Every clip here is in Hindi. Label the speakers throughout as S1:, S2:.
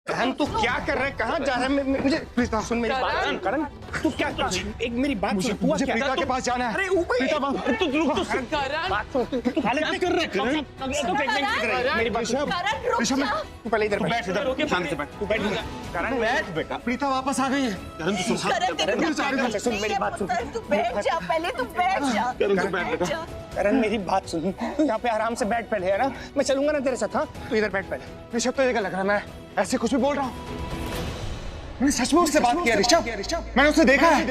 S1: करण तू क्या कर रहा है? कहाँ जा रहा है? मुझे प्रीता सुन मेरी बात। करण तू क्या कर रहा है? एक मेरी बात सुन।
S2: मुझे प्रीता के पास जाना है।
S1: अरे ऊपर
S2: प्रीता
S1: तू रुक तो। करण बात सुन। तू हालत नहीं कर रहा है करण। तू प्रेग्नेंट कर रही है। मेरी बात सुन।
S3: करण रुक जा।
S1: तू पहले इधर बैठ। इधर शांत से बैठ। तू बैठ। करण बैठ बेटा।
S2: प्रीता वापस आ गई है।
S1: करण तू सुन मेरी बात सुन।
S3: तू बैठ जा, पहले तू बैठ जा।
S1: करण मेरी बात सुन। यहाँ पे आराम से बैठ पहले, है ना? मैं चलूंगा ना तेरे साथ। हाँ तू इधर बैठ पहले।
S2: ऋषभ तो ये लग रहा है मैं ऐसे कुछ भी बोल रहा हूँ। मैंने सच में उससे बात किया ऋषभ। मैंने उसे देखा है।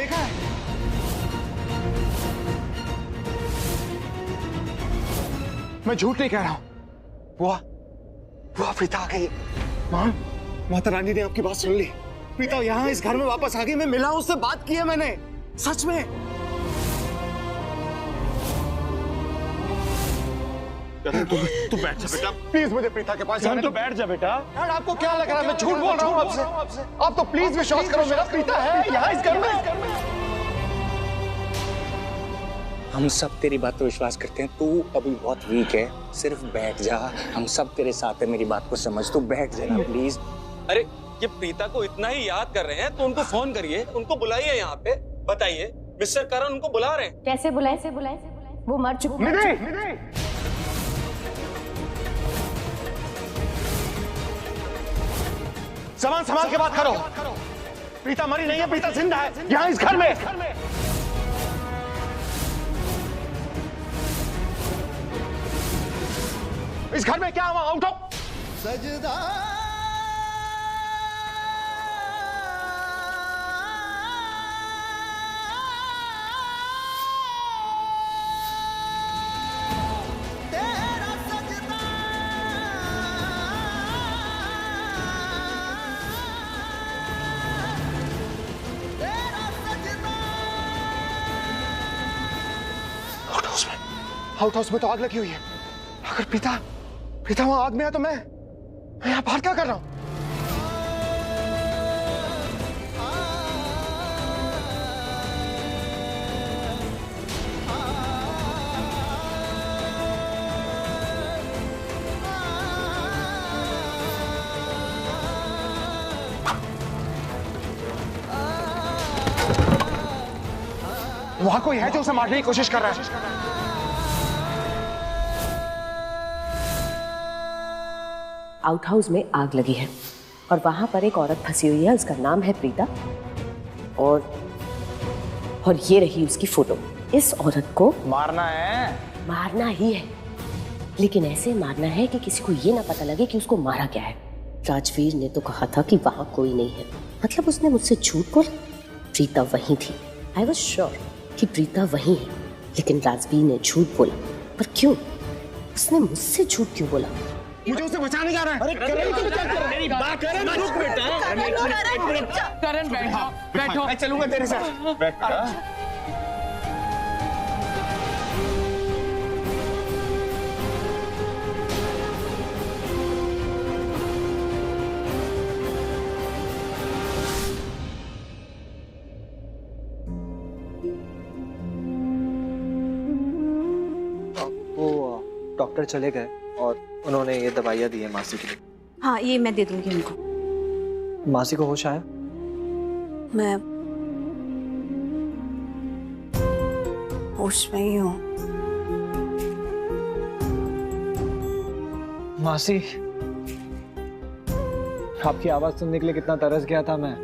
S2: मैं झूठ नहीं कह रहा हूँ। बुआ प्रीता आ गई। मां, माता रानी ने आपकी बात सुन ली। प्रीता यहाँ इस घर में वापस आ गई। मैं मिला, उससे बात की है मैंने, सच में।
S1: तू बैठ जा बेटा।
S2: प्लीज मुझे प्रीता के पास जाने दो।
S1: बैठ जा बेटा।
S2: यार आपको क्या लग रहा है मैं झूठ बोल रहा हूँ आपसे? आप तो प्लीज विश्वास करो, मेरा प्रीता है यहाँ इस घर में।
S1: हम सब तेरी बात पर विश्वास करते हैं। तू अभी बहुत वीक है, सिर्फ बैठ जा। हम सब तेरे साथ है, मेरी बात को समझ। तू बैठ जा प्लीज।
S4: अरे ये प्रीता को इतना ही याद कर रहे हैं तो उनको फोन करिए, उनको बुलाइए यहाँ पे। बताइए मिस्टर करण उनको बुला रहे हैं।
S3: कैसे बुलाए? वो मर चुकी है।
S2: सामान संभाल के बात करो। प्रीता मरी नहीं है, प्रीता जिंदा है यहाँ इस घर में। इस घर में क्या हुआ? उठो। सजदा आउट हाउस में तो आग लगी हुई है। अगर प्रीता वहां आग में है तो मैं यहाँ बाहर क्या कर रहा हूँ? वहां कोई है जो उसे मारने की कोशिश कर रहा है।
S3: आउट हाउस में आग लगी है और वहां पर एक औरत फंसी हुई है। उसका नाम है प्रीता और ये रही उसकी फोटो। इस औरत को मारना ही है, लेकिन ऐसे मारना है कि किसी को ये ना पता लगे कि उसको मारा क्या है। राजवीर ने तो कहा था कि वहां कोई नहीं है, मतलब उसने मुझसे झूठ बोला। प्रीता वहीं थी। आई वॉज श्योर कि प्रीता वहीं है, लेकिन राजवीर ने झूठ बोला। पर क्यों? उसने मुझसे झूठ क्यों बोला?
S2: मुझे उसे बचाने जा रहा है।
S1: अरे करण मेरी बात। करण रुक बेटा।
S4: करण बैठो।
S1: मैं चलूंगा तेरे साथ। बैठ।
S5: वो डॉक्टर चले गए और उन्होंने ये दवाइयाँ दी है मासी के लिए।
S6: हाँ ये मैं दे दूंगी उनको।
S5: मासी को होश आया?
S6: मैं होश में ही हूँ।
S5: मासी, आपकी आवाज सुनने के लिए कितना तरस गया था मैं।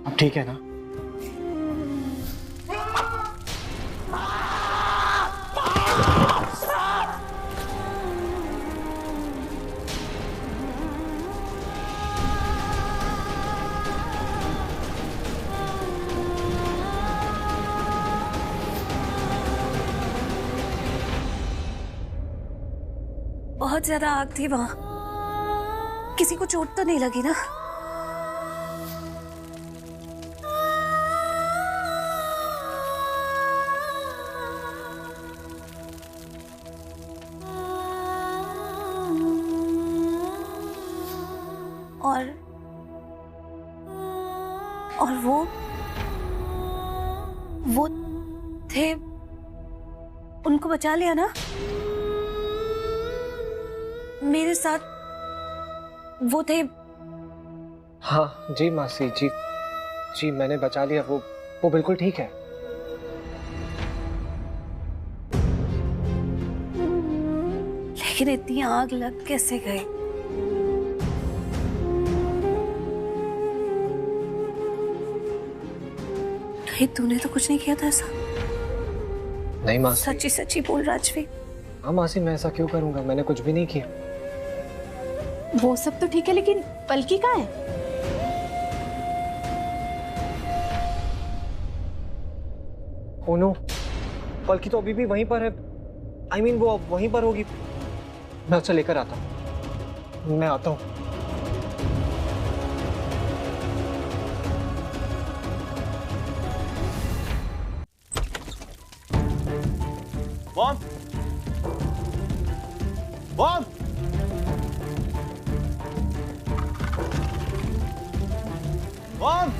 S5: अब ठीक है ना?
S6: बहुत ज्यादा आग थी वहां। किसी को चोट तो नहीं लगी ना? और वो थे, उनको बचा लिया ना? मेरे साथ वो थे।
S5: हाँ जी मासी जी, जी मैंने बचा लिया, वो बिल्कुल ठीक है।
S6: लेकिन इतनी आग लग कैसे गई? नहीं, तूने तो कुछ नहीं किया था ऐसा।
S5: नहीं मासी।
S6: सच्ची सच्ची बोल राजवीर।
S5: हाँ मासी, मैं ऐसा क्यों करूंगा, मैंने कुछ भी नहीं किया।
S7: वो सब तो ठीक है, लेकिन पलकी कहाँ है?
S5: ओह नो, पलकी तो अभी भी वहीं पर है। I mean, वो वहीं पर होगी। मैं उसे लेकर आता हूँ, मैं आता हूँ।
S4: मॉम, मॉम, मॉम,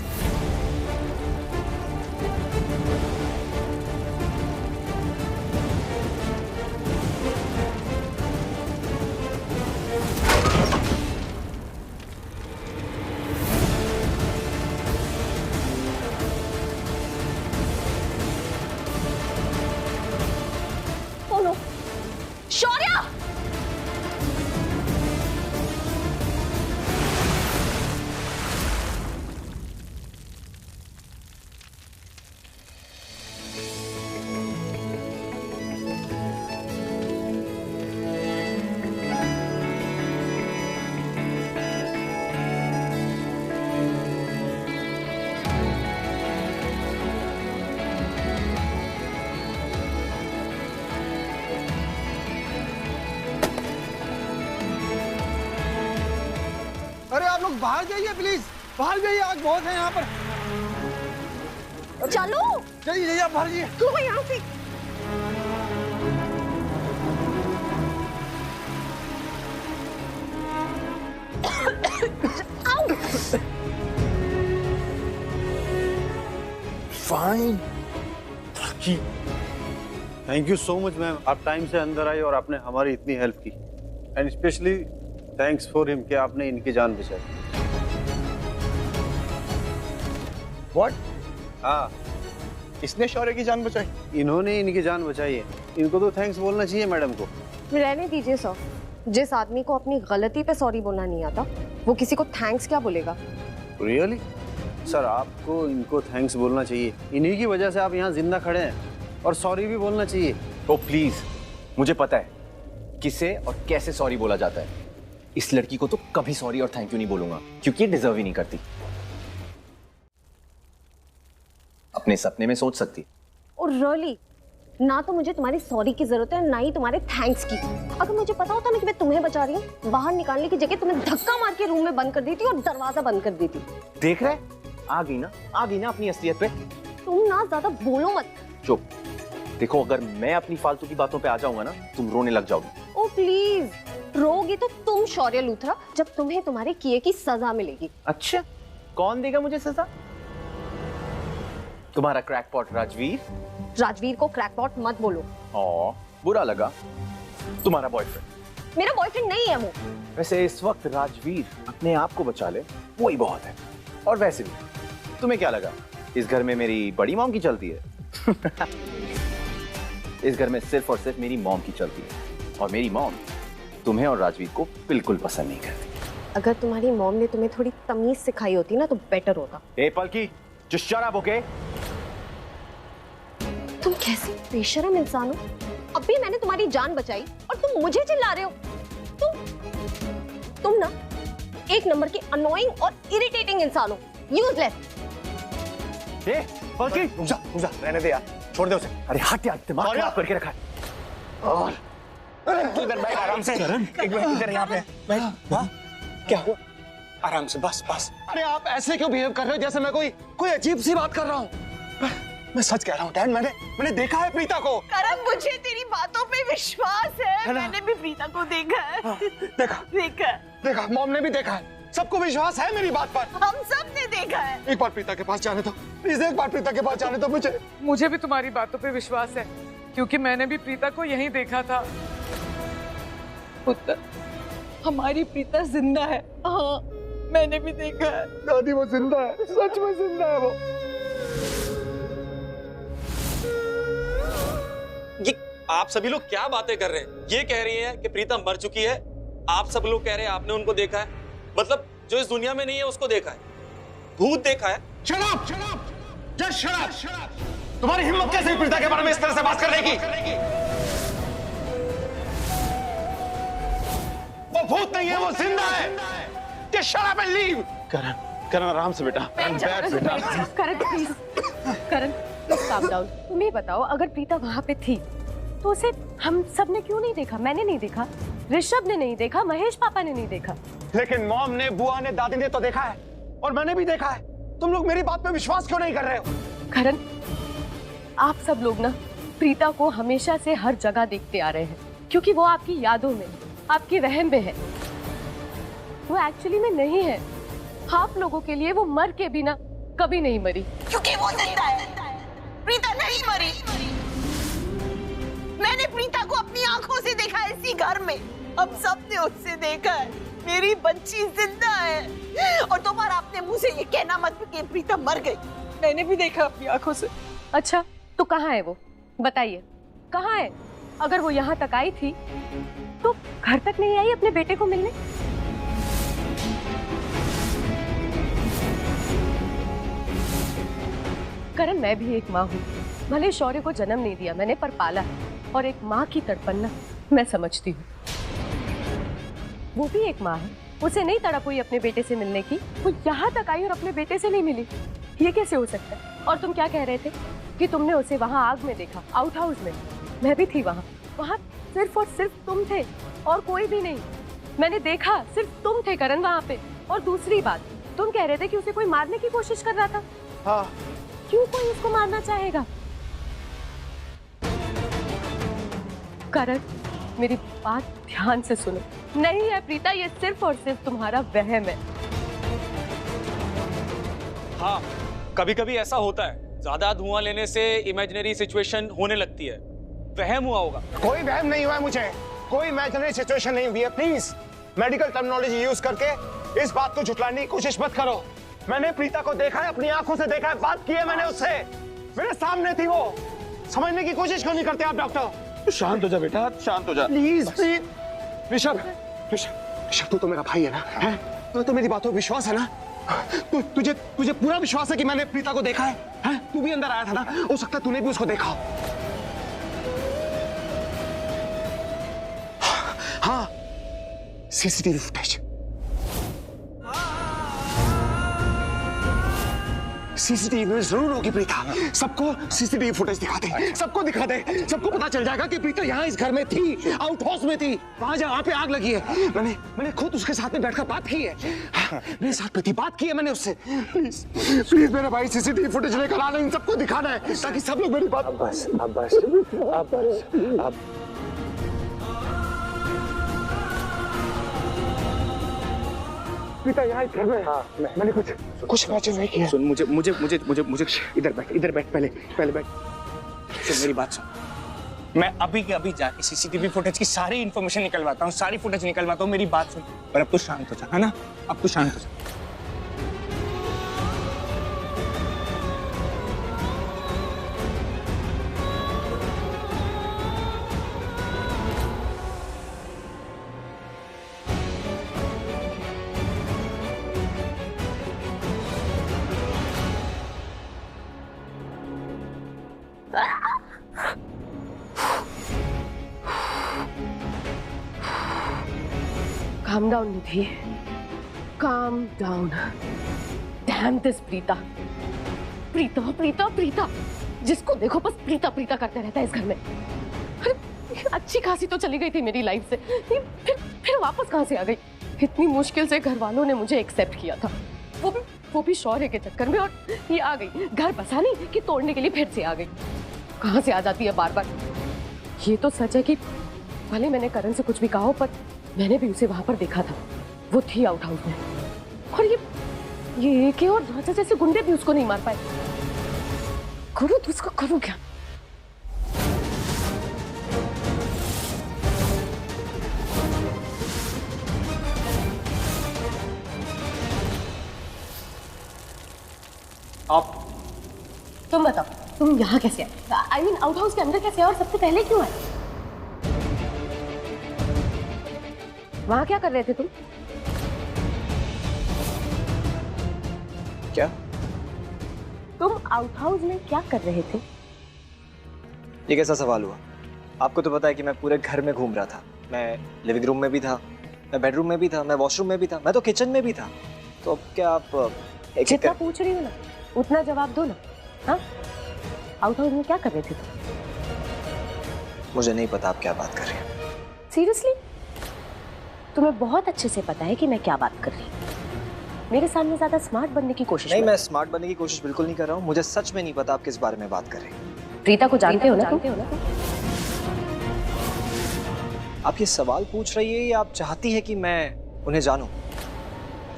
S3: शौर्य!
S2: अरे आप लोग बाहर जाइए प्लीज, बाहर जाइए, आग बहुत है यहाँ पर।
S3: चलो
S2: चलिए जाइए, आप बाहर जाइए।
S3: तू यहाँ से।
S2: Fine.
S8: Thank you so much ma'am, आप टाइम से अंदर आई और आपने हमारी इतनी हेल्प की। And specially thanks for him कि आपने इनकी जान बचाई।
S2: व्हाट?
S8: हाँ,
S2: इसने शौर्य की जान बचाई?
S8: इन्होंने इनकी जान बचाई है, इनको तो थैंक्स बोलना चाहिए मैडम को।
S7: रहने दीजिए सर, जिस आदमी को अपनी गलती पे सॉरी बोलना नहीं आता, वो किसी को थैंक्स क्या बोलेगा?
S8: रियली सर, आपको इनको थैंक्स बोलना चाहिए, इन्हीं की वजह से आप यहाँ जिंदा खड़े हैं, और सॉरी भी बोलना चाहिए।
S9: ओ प्लीज, मुझे पता है किसे और कैसे सॉरी बोला जाता है। इस लड़की को तो कभी सॉरी और थैंक यू नहीं बोलूंगा, क्योंकि ये डिजर्व ही नहीं करती। अपने सपने में सोच सकती।
S7: और रियली, ना तो मुझे तुम्हारी सॉरी की जरूरत है, ना ही तुम्हारे थैंक्स की। अगर मुझे पता होता ना कि मैं तुम्हें बचा रही हूँ, बाहर निकालने की जगह तुम्हें धक्का मार के रूम में बंद कर देती और दरवाजा बंद कर देती।
S9: देख रहे, आ गई ना अपनी असलियत पे।
S7: तुम ना ज्यादा बोलो मत।
S9: चुप। देखो, अगर मैं अपनी फालतू की बातों पे आ जाऊंगा ना, तुम रोने लग जाओगी।
S7: ओ प्लीज, रोगी तो तुम शौर्य लूथरा, जब तुम्हें तुम्हारे किए की सजा मिलेगी।
S9: अच्छा, कौन देगा मुझे सजा? तुम्हारा क्रैकपॉट राजवीर।
S7: राजवीर को क्रैकपॉट मत बोलो।
S9: ओ, बुरा लगा। तुम्हारा बॉयफ्रेंड।
S7: मेरा बॉयफ्रेंड नहीं है वो।
S9: वैसे इस वक्त राजवीर अपने आप को बचा ले, वही बहुत है। और वैसे भी तुम्हें क्या लगा, इस घर में मेरी बड़ी मॉम की चलती है? इस घर में सिर्फ और सिर्फ मेरी मॉम की चलती है, और मेरी मॉम तुम्हें और राजवीर को बिल्कुल पसंद नहीं करती।
S7: अगर तुम्हारी मॉम ने तुम्हें थोड़ी तमीज सिखाई होती ना, तो बेटर होता।
S9: ए पलकी, just shut up, okay?
S7: तुम कैसे बेशरम इंसान हो? अभी मैंने तुम्हारी जान बचाई और तुम मुझे चिल्ला रहे हो। तुम ना एक नंबर की अनोइंग और इरिटेटिंग इंसान हो, यूजलेस।
S9: ए पलकी,
S2: रुक जा, रहने दे यार, छोड़ दे उसे।
S9: अरे हट यार, दिमाग खराब करके रखा है।
S2: और तू इधर बैठ आराम से। एक मिनट इधर यहाँ पे बैठ। हाँ? क्या हुआ? आराम से, बस बस। अरे आप ऐसे क्यों बिहेव कर रहे हो जैसे मैं कोई अजीब सी बात कर रहा हूँ? मैं सच कह रहा हूँ डैड, मैंने देखा है प्रीता को।
S10: करण, मुझे तेरी बातों पे विश्वास है। मैंने भी प्रीता को देखा है।
S2: हाँ, देखा, मॉम ने भी देखा है, सबको विश्वास है मेरी बात पर।
S10: हम सब ने देखा है।
S2: एक बार प्रीता के पास जाने दो प्लीज, एक बार प्रीता के पास जाने दो मुझे।
S11: मुझे भी तुम्हारी बातों पे विश्वास है, क्योंकि मैंने भी प्रीता को यहीं देखा था। पुत्र, हमारी प्रीता जिंदा है। हाँ, मैंने भी देखा है।
S2: दादी वो जिंदा है, सच में जिंदा है वो।
S4: ये आप सभी लोग क्या बातें कर रहे हैं? ये कह रही हैं कि प्रीता मर चुकी है, आप सब लोग कह रहे हैं आपने उनको देखा है। मतलब जो इस दुनिया में नहीं है उसको देखा है, भूत देखा है।
S2: Shut up! Shut up! Just shut up! Shut up! तुम्हारी हिम्मत कैसे हुई प्रीता के बारे में इस तरह से बात करने की? वो भूत नहीं है, वो जिंदा है। Just shut up and leave! करण आराम से बेटा।
S3: Karan please, Karan please calm down। तुम ही बताओ, अगर प्रीता वहाँ पे थी तो उसे हम सब ने क्यों नहीं देखा? मैंने नहीं देखा, ऋषभ ने नहीं देखा, महेश पापा ने नहीं देखा।
S2: लेकिन मॉम ने, बुआ ने, दादी ने तो देखा है और मैंने भी देखा है। तुम लोग मेरी बात पे विश्वास क्यों नहीं कर रहे हो?
S3: करण, आप सब लोग ना प्रीता को हमेशा से हर जगह देखते आ रहे हैं क्योंकि वो आपकी यादों में, आपके वहम में है। वो एक्चुअली में नहीं है। आप लोगों के लिए वो मर के भी ना कभी नहीं मरी,
S10: क्योंकि वो जिंदा है। प्रीता नहीं मरी। मैंने प्रीता को अपनी आंखों से देखा है इसी घर में। अब सबने उससे देखा है, मेरी बच्ची जिंदा है। और दोबारा अपने मुंह से ये कहना मत कि प्रीता मर गई। मैंने भी देखा अपनी आंखों से।
S3: अच्छा, तो कहाँ है वो? बताइए, कहाँ है? अगर वो यहाँ तक आई थी तो घर तक नहीं आई अपने बेटे को मिलने? करण, मैं भी एक माँ हूँ। भले शौर्य को जन्म नहीं दिया मैंने, पर पाला है। और एक माँ की तड़पन ना मैं समझती हूँ। वो भी एक माँ है, उसे नहीं तड़प हुई अपने बेटे से मिलने की। वो यहाँ तक आई और अपने बेटे से नहीं मिली। ये कैसे हो सकता है? और तुम क्या कह रहे थे कि तुमने उसे वहाँ आग में देखा, आउट हाउस में? मैं भी थी वहाँ। वहाँ सिर्फ और सिर्फ तुम थे और कोई भी नहीं। मैंने देखा, सिर्फ तुम थे करण वहाँ पे। और दूसरी बात, तुम कह रहे थे कि उसे कोई मारने की कोशिश कर रहा था।
S2: हाँ।
S3: क्यों कोई उसको मारना चाहेगा? करण, मेरी बात ध्यान से सुनो। नहीं है प्रीता, ये सिर्फ और सिर्फ तुम्हारा वहम है।
S4: हाँ, कभी कभी ऐसा होता है, ज्यादा धुआं लेने से इमेजिनरी सिचुएशन होने लगती है। वहम हुआ होगा।
S2: कोई वहम नहीं हुआ है मुझे, कोई इमेजिनरी सिचुएशन नहीं हुई है। प्लीज मेडिकल टर्मिनोलॉजी यूज करके इस बात को झुठलाने की कोशिश मत करो। मैंने प्रीता को देखा है, अपनी आंखों से देखा है, बात की है मैंने उससे। मेरे सामने थी वो। समझने की कोशिश क्यों नहीं करते आप डॉक्टर?
S8: शांत हो जा बेटा, शांत हो जा।
S2: Please please. ऋषभ, ऋषभ तू तो मेरा भाई है ना? है? तो मेरी बातों पर विश्वास है ना? तुझे पूरा विश्वास है कि मैंने प्रीता को देखा है? तू भी अंदर आया था ना? हो सकता है तूने भी उसको देखा हो। हाँ, सीसीटीवी फुटेज। सीसीटीवी में जरूर होगी प्रीता। सबको सीसीटीवी फुटेज दिखा दे, सबको दिखा दे। सबको पता चल जाएगा कि प्रीता यहाँ इस घर में थी, आउट हाउस में थी, वहां जहाँ पे आग लगी है। मैंने खुद उसके साथ में बैठकर बात की है। हाँ, मेरे साथ में थी, बात की है मैंने उससे। प्लीज प्लीज मेरे भाई, सीसीटीवी फुटेज लेकर आना, इन सबको दिखाना है ताकि सब लोग मेरी बात। प्रीता यहाँ इस घर में। हाँ, मैंने कुछ इमेजिन नहीं किया।
S1: सुन, मुझे इधर बैठ, पहले बैठ। सुन मेरी बात सुन। मैं अभी के अभी जाके सीसीटीवी फुटेज की सारी इंफॉर्मेशन निकलवाता हूँ, सारी फुटेज निकलवाता हूँ। मेरी बात सुन। पर अब तू शांत हो जा, है ना? अब तू शांत हो जा।
S3: Calm down, Nidhi. Calm down. Damn this Preeta. Preeta. जिसको देखो बस प्रीता करते रहता है इस घर में। अरे अच्छी खासी तो चली गई थी मेरी लाइफ से, फिर वापस कहाँ से आ गई? इतनी मुश्किल से घर वालों ने मुझे एक्सेप्ट किया था, वो भी शौर्य के चक्कर में, और ये आ गई घर बसाने की तोड़ने के लिए फिर से आ गई। कहाँ से आ जाती है बार बार? ये तो सच है कि भले मैंने करण से कुछ भी कहा हो, पर मैंने भी उसे वहां पर देखा था। वो थी आउट हाउस में, और ये एक और ढांचा जैसे गुंडे भी उसको नहीं मार पाए। करो तो उसको करो क्या?
S5: आप
S3: तुम बताओ, तुम यहाँ कैसे आए? I mean, आउट हाउस के अंदर कैसे आए और सबसे पहले क्यों आए? वहां क्या कर रहे थे तुम?
S5: क्या?
S3: तुम आउट हाउस में क्या कर रहे थे?
S5: ये कैसा सवाल हुआ? आपको तो पता है कि मैं पूरे घर में घूम रहा था। मैं लिविंग रूम में भी था, मैं बेडरूम में भी था, मैं वॉशरूम में भी था, मैं तो किचन में भी था। तो अब क्या आप
S3: जितना पूछ रही हो ना उतना जवाब दो ना। हाँ, आउट हाउस में क्या कर रहे थे तुम?
S5: मुझे नहीं पता आप क्या बात कर रही हैं।
S3: सीरियसली? तुम्हें बहुत अच्छे से पता है कि मैं क्या बात कर रही हूँ। मेरे सामने ज्यादा स्मार्ट बनने की कोशिश
S5: नहीं, मैं स्मार्ट बनने की कोशिश बिल्कुल नहीं कर रहा हूँ। मुझे सच में नहीं पता आप किस बारे में बात कर रहे हैं।
S3: प्रीता को जानते हो ना?
S5: आप ये सवाल पूछ रही है या आप चाहती है कि मैं उन्हें जानूं?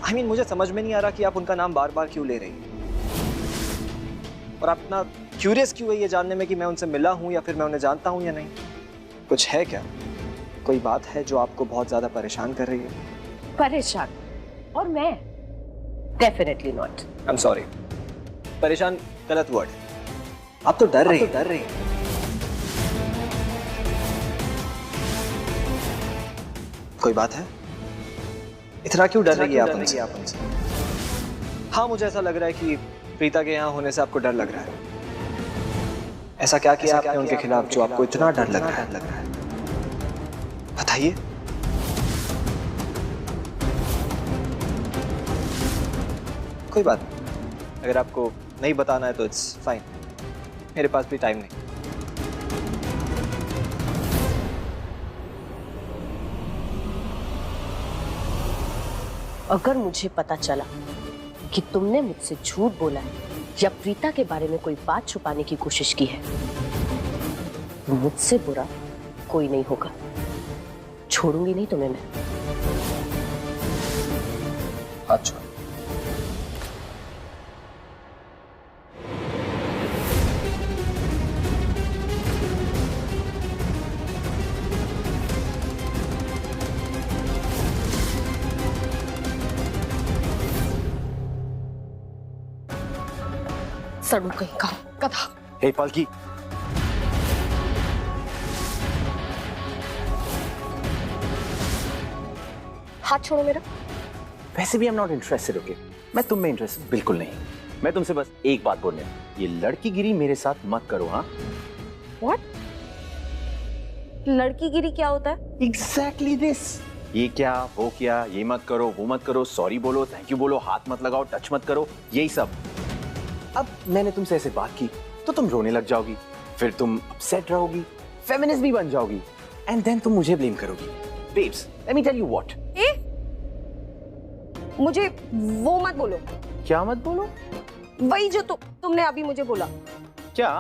S5: I mean, मुझे समझ में नहीं आ रहा कि आप उनका नाम बार बार क्यों ले रही हैं। और आप इतना क्यूरियस क्यों है ये जानने में कि मैं उनसे मिला हूं या फिर मैं उन्हें जानता हूं या नहीं? कुछ है क्या? कोई बात है जो आपको बहुत ज्यादा परेशान कर रही है?
S3: परेशान? और मैं? Definitely not.
S5: I am sorry. परेशान गलत वर्ड। आप तो डर रही हैं। कोई बात है? इतना क्यों डर रही है आप उनसे? हाँ, मुझे ऐसा लग रहा है कि प्रीता के यहाँ होने से आपको डर लग रहा है। ऐसा क्या किया आपने उनके खिलाफ जो आपको इतना डर लग रहा है? बताइए। कोई बात नहीं, अगर आपको नहीं बताना है तो इट्स फाइन। मेरे पास भी टाइम नहीं।
S3: अगर मुझे पता चला कि तुमने मुझसे झूठ बोला है या प्रीता के बारे में कोई बात छुपाने की कोशिश की है, मुझसे बुरा कोई नहीं होगा। छोड़ूंगी नहीं तुम्हें मैं।
S5: अच्छा,
S3: सड़ू कहीं का गधा।
S9: हे पलकी,
S3: हाथ छोड़ो मेरा।
S9: वैसे भी I am not interested. Okay, मैं तुम में इंटरेस्टेड बिल्कुल नहीं। मैं तुमसे बस एक बात बोलने, ये लड़कीगिरी मेरे साथ मत करो। हाँ,
S3: व्हाट? लड़कीगिरी क्या होता है?
S9: Exactly this. ये क्या, वो क्या, ये मत करो, वो मत करो, सॉरी बोलो, थैंक यू बोलो, हाथ मत लगाओ, टच मत करो, यही सब। अब मैंने तुमसे ऐसे बात की तो तुम रोने लग जाओगी, फिर तुम अपसेट रहोगी, फेमिनिस्ट भी बन जाओगी, एंड देन तुम मुझे ब्लेम करोगी। Babes, let me tell you what.
S3: मुझे वो मत बोलो।
S9: क्या मत बोलो?
S3: वही जो तुमने अभी मुझे बोला।
S9: क्या?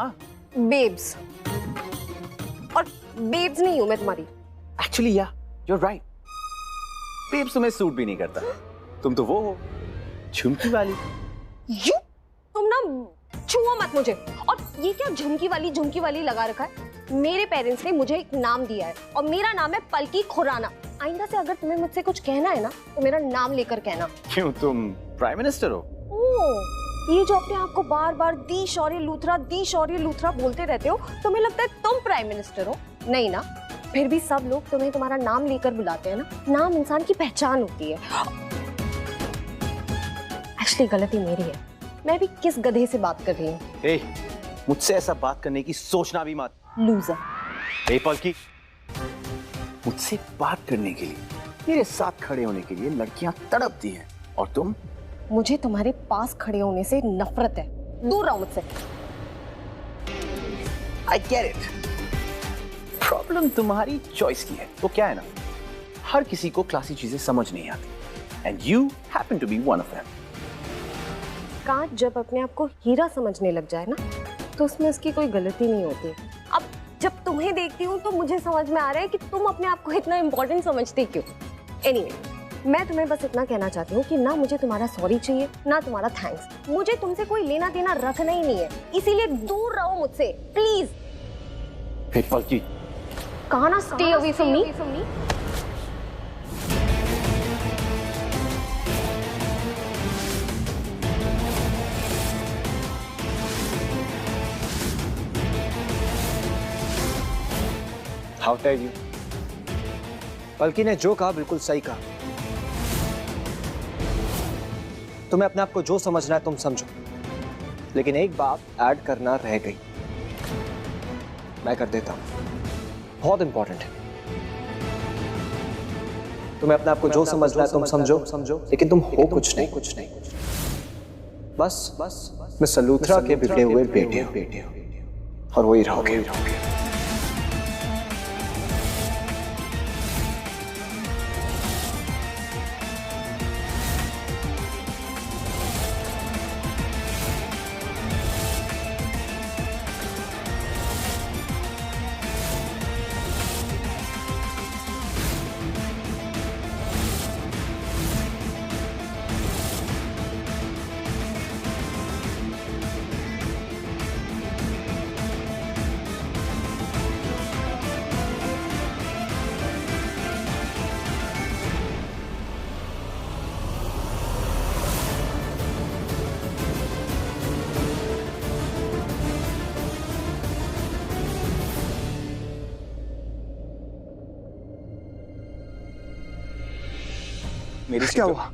S3: बेब्स। और बेब्स नहीं हूं मैं तुम्हारी।
S9: एक्चुअली या, यू आर राइट। बेब्स तुम्हें सूट भी नहीं करता। तुम तो वो हो, झुमकी वाली।
S3: यू, तुम ना छुओ मत मुझे। और ये क्या झुमकी वाली लगा रखा है? मेरे पेरेंट्स ने मुझे एक नाम दिया है और मेरा नाम है पलकी खुराना। आइंदा से अगर तुम्हें मुझसे कुछ कहना है ना तो मेरा नाम लेकर कहना।
S9: क्यों, तुम प्राइम मिनिस्टर हो?
S3: ओह, ये जो अपने आप को बार बार दी शौर्य लूथरा बोलते रहते हो, तुम्हें लगता है तुम प्राइम मिनिस्टर हो? नहीं ना। फिर भी सब लोग तुम्हें तुम्हारा नाम लेकर बुलाते हैं ना। नाम इंसान की पहचान होती है। एक्चुअली गलती मेरी है। मैं भी किस गधे से बात कर रही हूँ?
S9: मुझसे ऐसा बात करने की सोचना भी मत।
S3: लूजर।
S9: पलकी, मुझसे बात करने के लिए, मेरे साथ खड़े होने के लिए लड़कियां तड़पती हैं, और तुम?
S3: मुझे तुम्हारे पास खड़े होने से नफरत है। दूर रहो मुझसे।
S9: I get it. प्रॉब्लम तुम्हारी चॉइस की है। तो क्या है ना, हर किसी को क्लासी चीजें समझ नहीं आती, and you happen to be one of them.
S3: कांच जब अपने आप को हीरा समझने लग जाए ना, तो उसमें उसकी कोई गलती नहीं होती। अब जब तुम्हें देखती हूँ तो मुझे समझ में आ रहा है कि तुम अपने आप को इतना इम्पोर्टेंट समझते क्यों। एनीवे, मैं तुम्हें बस इतना कहना चाहती हूँ कि ना मुझे तुम्हारा सॉरी चाहिए ना तुम्हारा थैंक्स। मुझे तुमसे कोई लेना देना रखना ही नहीं है, इसीलिए दूर रहो मुझसे प्लीज।
S9: पलकी,
S3: कहा ना stay away from me.
S5: How dare you. Palki ने जो कहा बिल्कुल सही कहा। तुम्हें अपने आप को जो समझना है तुम समझो, लेकिन एक बात ऐड करना रह गई, मैं कर देता हूं, बहुत इंपॉर्टेंट है। तुम्हें अपने आप को जो समझना है तुम समझो, लेकिन तुम हो कुछ नहीं। बस मिस्टर लूथरा के बिगड़े हुए बेटे हो, और वही रहोगे।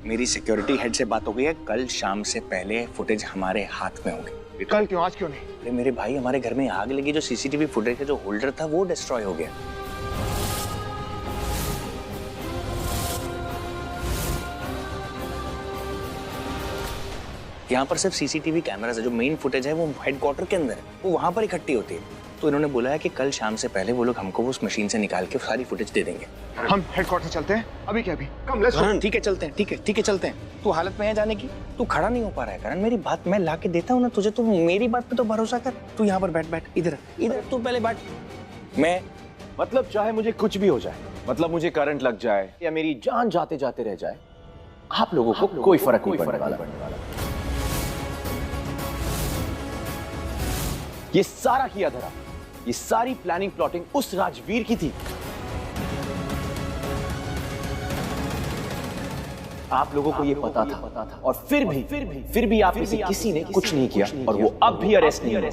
S1: मेरी सिक्योरिटी हेड से बात हो गई है, कल शाम से पहले फुटेज हमारे हाथ में होंगे।
S2: कल क्यों, आज क्यों नहीं?
S1: अरे मेरे भाई, हमारे घर में आग लगी, जो सीसीटीवी फुटेज का जो होल्डर था वो डिस्ट्रॉय हो गया। यहाँ पर सिर्फ सीसीटीवी कैमरास है, जो मेन फुटेज है वो हेडक्वार्टर के अंदर है, वो वहां पर इकट्ठी होती है। तो इन्होंने बोला है कि कल शाम से पहले वो लोग हमको उस मशीन से निकाल के सारी फुटेज दे देंगे।
S2: हम हेडक्वार्टर चलते हैं अभी क्या अभी? Come let's go.
S1: ठीक है चलते हैं, ठीक है चलते हैं। तू हालत में है जाने की? तू खड़ा नहीं हो पा रहा है करण, मेरी बात मैं ला के देता हूँ ना तुझे, तू मेरी बात पे तो भरोसा कर। तू यहाँ पर बैठ, इधर तू पहले बैठ। मैं
S9: मतलब चाहे मुझे कुछ भी हो जाए, मतलब मुझे करंट लग जाए या मेरी जान जाते जाते रह जाए, आप लोगों को कोई फर्क नहीं पड़ने वाला। ये सारा किया धरा, ये सारी प्लानिंग प्लॉटिंग उस राजवीर की थी। आप लोगों को ये पता था और फिर भी आप में से किसी ने कुछ नहीं किया और वो अब भी अरेस्ट नहीं हुआ।